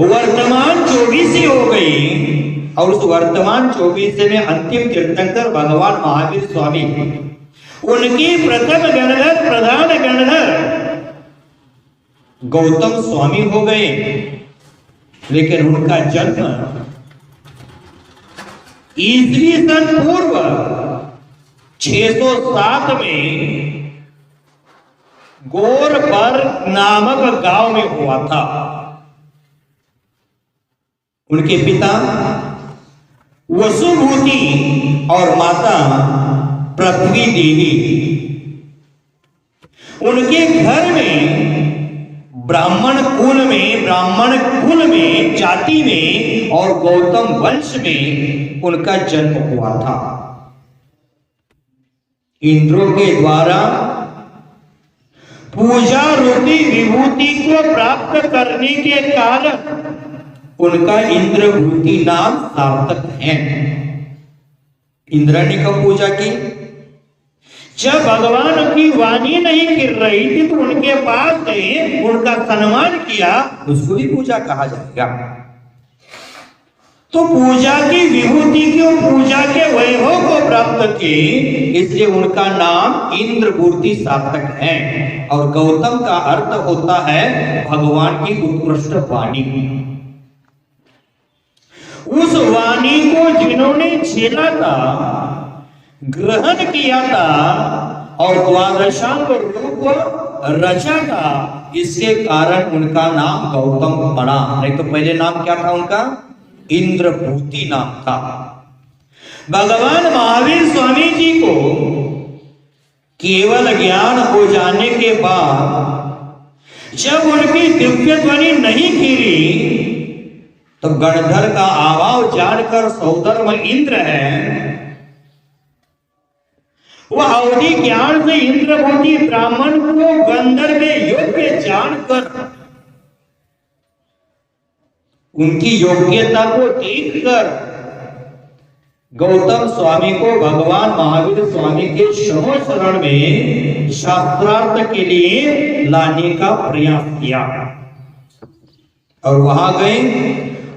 वर्तमान 24 हो गई और उस वर्तमान 24 में अंतिम तीर्थंकर भगवान महावीर स्वामी, उनकी प्रथम गणधर प्रधान गणधर गौतम स्वामी हो गए। लेकिन उनका जन्म ईसवी सन पूर्व 607 में गोरबर्ग नामक गांव में हुआ था। उनके पिता वसुभूति और माता पृथ्वी देवी, उनके घर में ब्राह्मण कुल में जाति में और गौतम वंश में उनका जन्म हुआ था। इंद्रों के द्वारा पूजा रूपी विभूति को प्राप्त करने के कारण उनका इंद्रभूति नाम सार्थक है। इंद्र ने कब पूजा की? जब भगवान की वाणी नहीं गिर रही थी तो उनके पास गए, उनका सम्मान किया, उसको भी पूजा कहा जाएगा। तो पूजा की विभूति को, पूजा के वैभव को प्राप्त किए, इसलिए उनका नाम इंद्रभूति सार्थक है। और गौतम का अर्थ होता है भगवान की उत्कृष्ट वाणी। उस वाणी को जिन्होंने झेला था, ग्रहण किया था और द्वादशांग रूप रचा था, इसके कारण उनका नाम गौतम पड़ा। नहीं तो पहले नाम क्या था उनका? इंद्रभूति नाम था। भगवान महावीर स्वामी जी को केवल ज्ञान हो जाने के बाद जब उनकी दिव्य ध्वनि नहीं गिरी तो गणधर का आवाज जानकर सौधर्म इंद्र है, वह अवधि ज्ञान से इंद्रभूति ब्राह्मण को गंधर्व योग्य जानकर, उनकी योग्यता को देखकर गौतम स्वामी को भगवान महावीर स्वामी के शमो शरण में शास्त्रार्थ के लिए लाने का प्रयास किया। और वहां गए,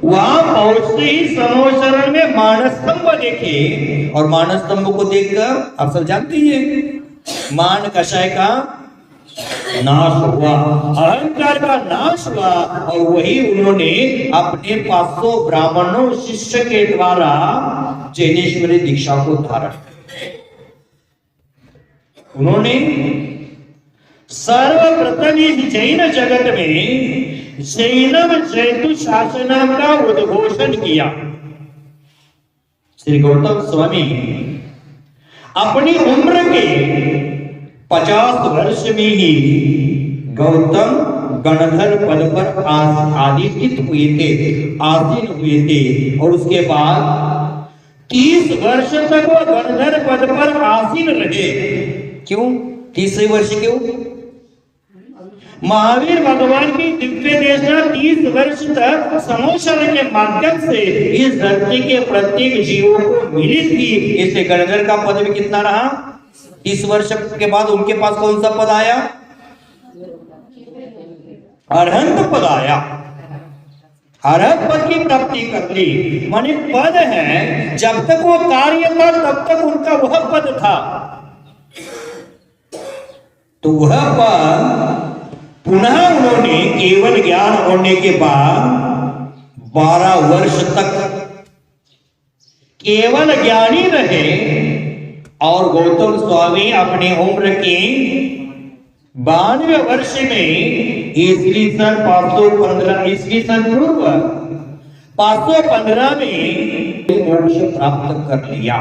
वहां पहुंचते ही समो शरण में मानस स्तंभ देखे। और मानस स्तंभ को देखकर आप सब जानते हैं, मान कषाय का नाश हुआ, अहंकार का नाश हुआ। और वही उन्होंने अपने 500 ब्राह्मणों शिष्य के द्वारा जैनेश्वरी दीक्षा को धारण किया। उन्होंने सर्वप्रथम इस जैन जगत में जैनम जैतु शासनम का उद्घोषण किया। श्री गौतम स्वामी अपनी उम्र के 50 वर्ष में ही गौतम गणधर पद पर आसीन हुए थे। और उसके बाद 30 वर्ष तक वह गणधर पद पर आसीन रहे। क्यों 30 वर्ष? क्यों? महावीर भगवान की दिव्य देशना 30 वर्ष तक समोशरण के माध्यम से इस धरती के प्रत्येक जीवों को मिली थी। इससे गणधर का पद भी कितना रहा? 30 वर्ष के बाद उनके पास कौन सा पद आया? अरहंत पद आया। अरहंत पद की प्राप्ति कर ली। माने पद है, जब तक वो कार्य था तब तक उनका वह पद था। तो वह पद पुनः उन्होंने केवल ज्ञान होने के बाद 12 वर्ष तक केवल ज्ञानी रहे। और गौतम स्वामी अपने उम्र के 92 वर्ष में ईस्वी सन 515 ईस्वी सन पूर्व 515 में मोक्ष प्राप्त कर लिया।